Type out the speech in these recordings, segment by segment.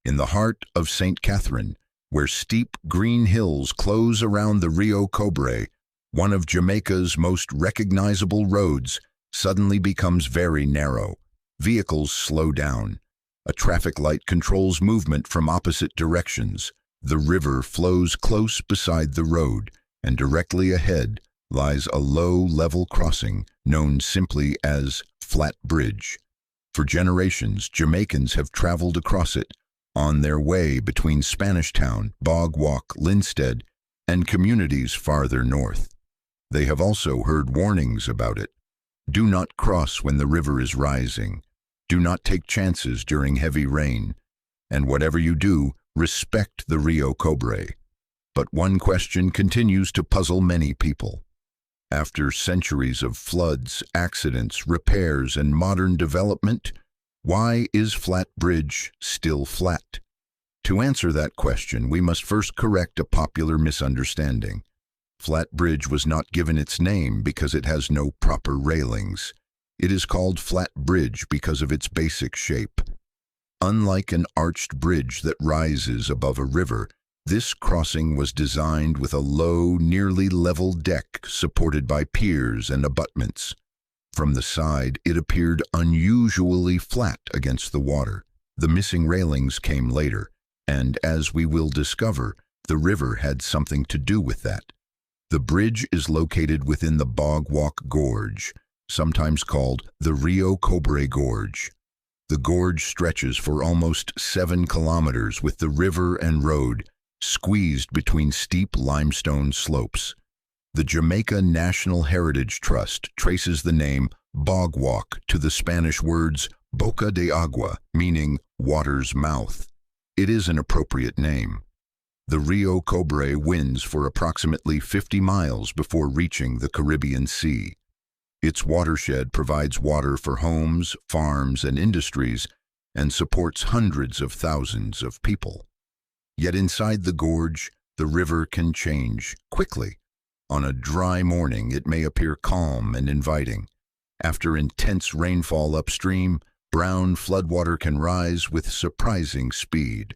in the heart of St. Catherine, where steep green hills close around the Rio Cobre, one of Jamaica's most recognizable roads suddenly becomes very narrow. Vehicles slow down. A traffic light controls movement from opposite directions. The river flows close beside the road, and directly ahead lies a low-level crossing known simply as Flat Bridge. For generations, Jamaicans have traveled across it on their way between Spanish Town, Bog Walk, Linstead, and communities farther north. They have also heard warnings about it. Do not cross when the river is rising. Do not take chances during heavy rain. And whatever you do, respect the Rio Cobre. But one question continues to puzzle many people. After centuries of floods, accidents, repairs, and modern development, why is Flat Bridge still flat? To answer that question, we must first correct a popular misunderstanding. Flat Bridge was not given its name because it has no proper railings. It is called Flat Bridge because of its basic shape. Unlike an arched bridge that rises above a river, this crossing was designed with a low, nearly level deck supported by piers and abutments. From the side, it appeared unusually flat against the water. The missing railings came later, and as we will discover, the river had something to do with that. The bridge is located within the Bog Walk Gorge, sometimes called the Rio Cobre Gorge. The gorge stretches for almost 7 kilometers with the river and road squeezed between steep limestone slopes. The Jamaica National Heritage Trust traces the name Bog Walk to the Spanish words boca de agua, meaning water's mouth. It is an appropriate name. The Rio Cobre winds for approximately 50 miles before reaching the Caribbean Sea. Its watershed provides water for homes, farms, and industries, and supports hundreds of thousands of people. Yet inside the gorge, the river can change quickly. On a dry morning, it may appear calm and inviting. After intense rainfall upstream, brown floodwater can rise with surprising speed.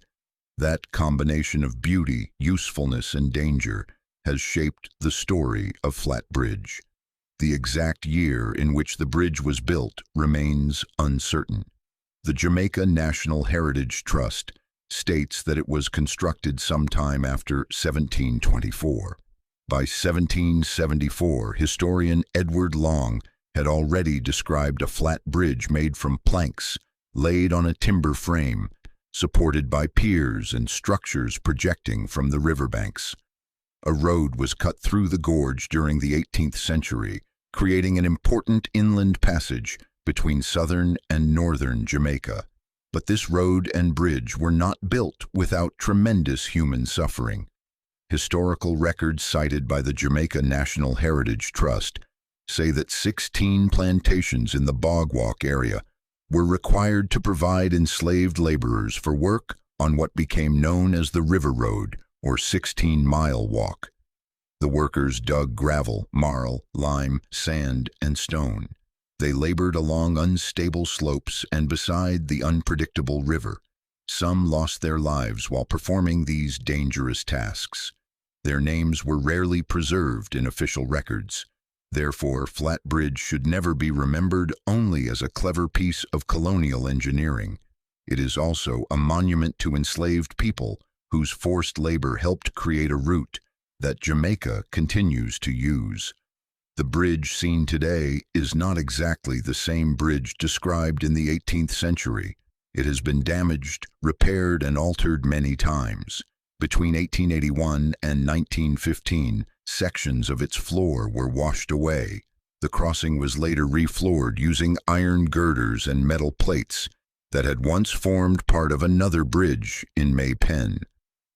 That combination of beauty, usefulness, and danger has shaped the story of Flat Bridge. The exact year in which the bridge was built remains uncertain. The Jamaica National Heritage Trust states that it was constructed sometime after 1724. By 1774, historian Edward Long had already described a flat bridge made from planks laid on a timber frame, supported by piers and structures projecting from the riverbanks. A road was cut through the gorge during the 18th century, creating an important inland passage between southern and northern Jamaica. But this road and bridge were not built without tremendous human suffering. Historical records cited by the Jamaica National Heritage Trust say that 16 plantations in the Bog Walk area were required to provide enslaved laborers for work on what became known as the River Road, or 16-mile walk. The workers dug gravel, marl, lime, sand, and stone. They labored along unstable slopes and beside the unpredictable river. Some lost their lives while performing these dangerous tasks. Their names were rarely preserved in official records. Therefore, Flat Bridge should never be remembered only as a clever piece of colonial engineering. It is also a monument to enslaved people whose forced labor helped create a route that Jamaica continues to use. The bridge seen today is not exactly the same bridge described in the 18th century. It has been damaged, repaired, and altered many times. Between 1881 and 1915, sections of its floor were washed away. The crossing was later refloored using iron girders and metal plates that had once formed part of another bridge in May Pen.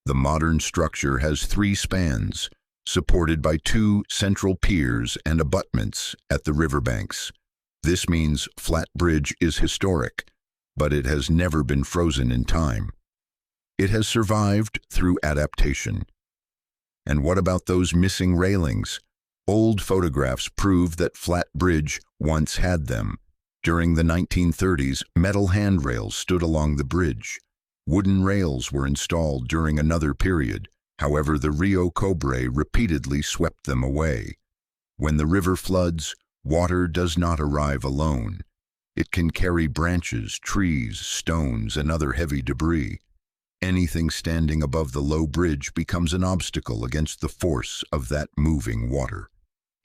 The modern structure has 3 spans, supported by 2 central piers and abutments at the riverbanks. This means Flat Bridge is historic, but it has never been frozen in time. It has survived through adaptation. And what about those missing railings? Old photographs prove that Flat Bridge once had them. During the 1930s, metal handrails stood along the bridge. Wooden rails were installed during another period. However, the Rio Cobre repeatedly swept them away. When the river floods, water does not arrive alone. It can carry branches, trees, stones, and other heavy debris. Anything standing above the low bridge becomes an obstacle against the force of that moving water.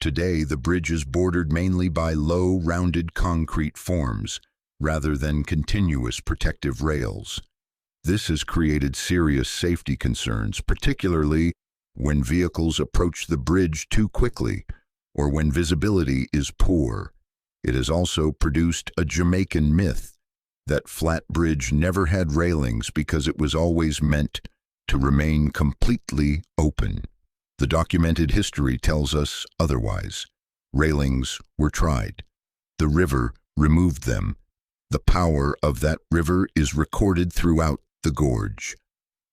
Today, the bridge is bordered mainly by low, rounded concrete forms, rather than continuous protective rails. This has created serious safety concerns, particularly when vehicles approach the bridge too quickly or when visibility is poor. It has also produced a Jamaican myth that Flat Bridge never had railings because it was always meant to remain completely open. The documented history tells us otherwise. Railings were tried. The river removed them. The power of that river is recorded throughout the gorge.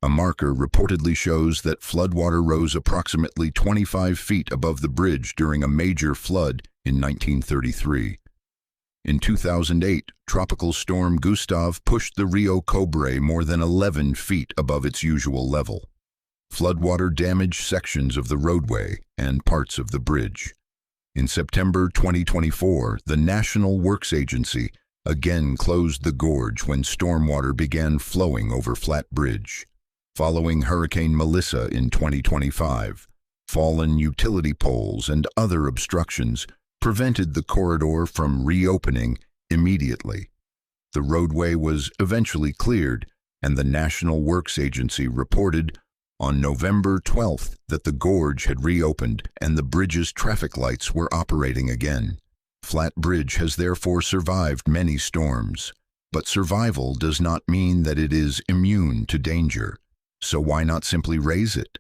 A marker reportedly shows that floodwater rose approximately 25 feet above the bridge during a major flood in 1933. In 2008, Tropical Storm Gustav pushed the Rio Cobre more than 11 feet above its usual level. Floodwater damaged sections of the roadway and parts of the bridge. In September 2024, the National Works Agency again closed the gorge when stormwater began flowing over Flat Bridge. Following Hurricane Melissa in 2025, fallen utility poles and other obstructions prevented the corridor from reopening immediately. The roadway was eventually cleared, and the National Works Agency reported on November 12th that the gorge had reopened and the bridge's traffic lights were operating again. Flat Bridge has therefore survived many storms, but survival does not mean that it is immune to danger. So why not simply raise it?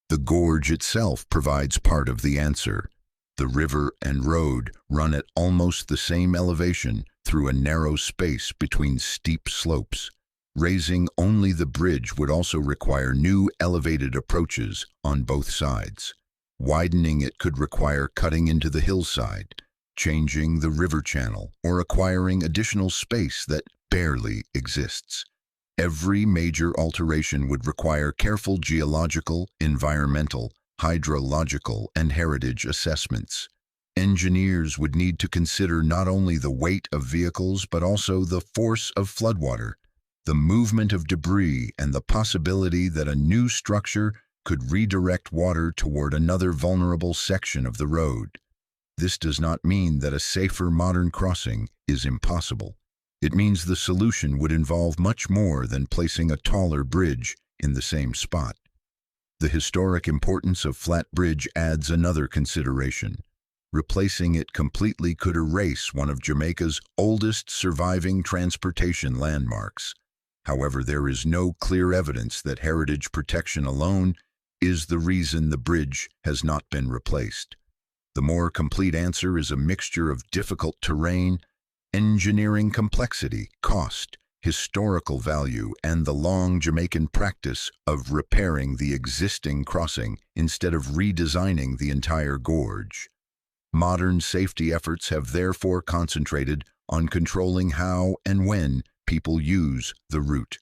The gorge itself provides part of the answer. The river and road run at almost the same elevation through a narrow space between steep slopes. Raising only the bridge would also require new elevated approaches on both sides. Widening it could require cutting into the hillside, changing the river channel, or acquiring additional space that barely exists. Every major alteration would require careful geological, environmental, hydrological, and heritage assessments. Engineers would need to consider not only the weight of vehicles but also the force of floodwater, the movement of debris, and the possibility that a new structure could redirect water toward another vulnerable section of the road. This does not mean that a safer modern crossing is impossible. It means the solution would involve much more than placing a taller bridge in the same spot. The historic importance of Flat Bridge adds another consideration. Replacing it completely could erase one of Jamaica's oldest surviving transportation landmarks. However, there is no clear evidence that heritage protection alone is the reason the bridge has not been replaced. The more complete answer is a mixture of difficult terrain, engineering complexity, cost, historical value, and the long Jamaican practice of repairing the existing crossing instead of redesigning the entire gorge. Modern safety efforts have therefore concentrated on controlling how and when people use the route.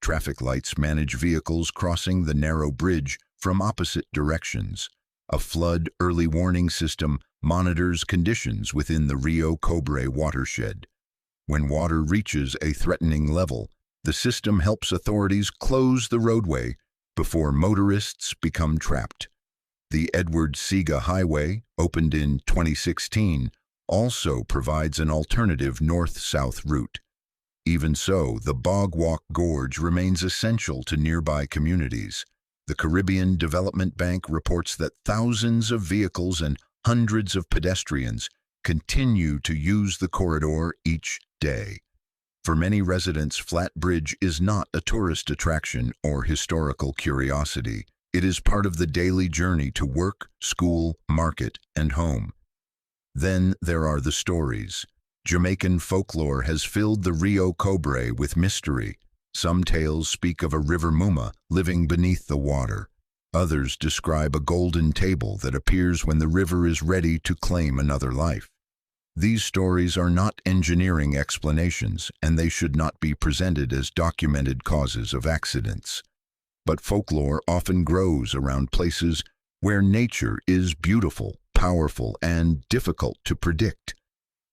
Traffic lights manage vehicles crossing the narrow bridge from opposite directions. A flood early warning system monitors conditions within the Rio Cobre watershed. When water reaches a threatening level, the system helps authorities close the roadway before motorists become trapped. The Edward Seaga Highway, opened in 2016, also provides an alternative north-south route. Even so, the Bog Walk Gorge remains essential to nearby communities. The Caribbean Development Bank reports that thousands of vehicles and hundreds of pedestrians continue to use the corridor each day. For many residents, Flat Bridge is not a tourist attraction or historical curiosity. It is part of the daily journey to work, school, market, and home. Then there are the stories. Jamaican folklore has filled the Rio Cobre with mystery. Some tales speak of a river Muma living beneath the water. Others describe a golden table that appears when the river is ready to claim another life. These stories are not engineering explanations, and they should not be presented as documented causes of accidents. But folklore often grows around places where nature is beautiful, powerful, and difficult to predict.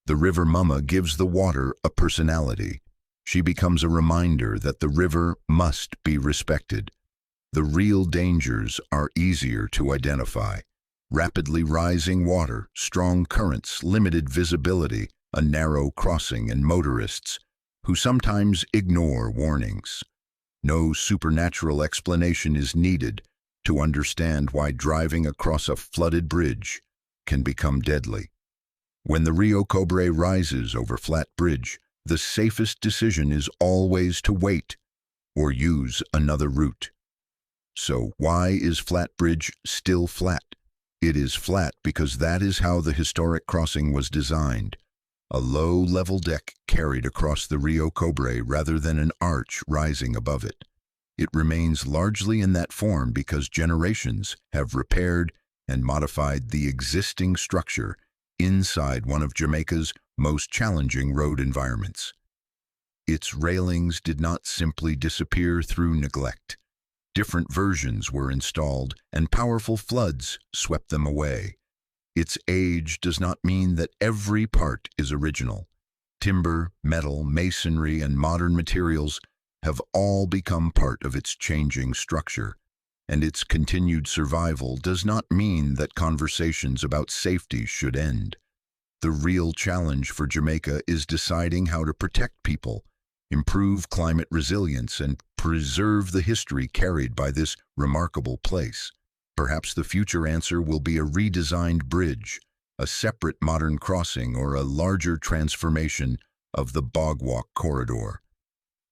The river mama gives the water a personality. She becomes a reminder that the river must be respected. The real dangers are easier to identify. Rapidly rising water, strong currents, limited visibility, a narrow crossing, and motorists who sometimes ignore warnings. No supernatural explanation is needed to understand why driving across a flooded bridge can become deadly. When the Rio Cobre rises over Flat Bridge, the safest decision is always to wait or use another route. So why is Flat Bridge still flat? It is flat because that is how the historic crossing was designed. A low-level deck carried across the Rio Cobre rather than an arch rising above it. It remains largely in that form because generations have repaired and modified the existing structure inside one of Jamaica's most challenging road environments. Its railings did not simply disappear through neglect. Different versions were installed, and powerful floods swept them away. Its age does not mean that every part is original. Timber, metal, masonry, and modern materials have all become part of its changing structure, and its continued survival does not mean that conversations about safety should end. The real challenge for Jamaica is deciding how to protect people, improve climate resilience, and preserve the history carried by this remarkable place. Perhaps the future answer will be a redesigned bridge, a separate modern crossing, or a larger transformation of the Bog Walk corridor.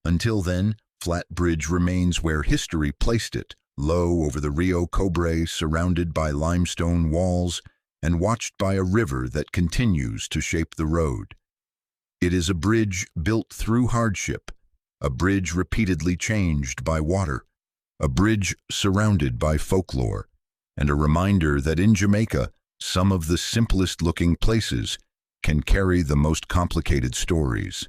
Until then, Flat Bridge remains where history placed it, low over the Rio Cobre, surrounded by limestone walls and watched by a river that continues to shape the road. It is a bridge built through hardship, a bridge repeatedly changed by water, a bridge surrounded by folklore, and a reminder that in Jamaica, some of the simplest-looking places can carry the most complicated stories.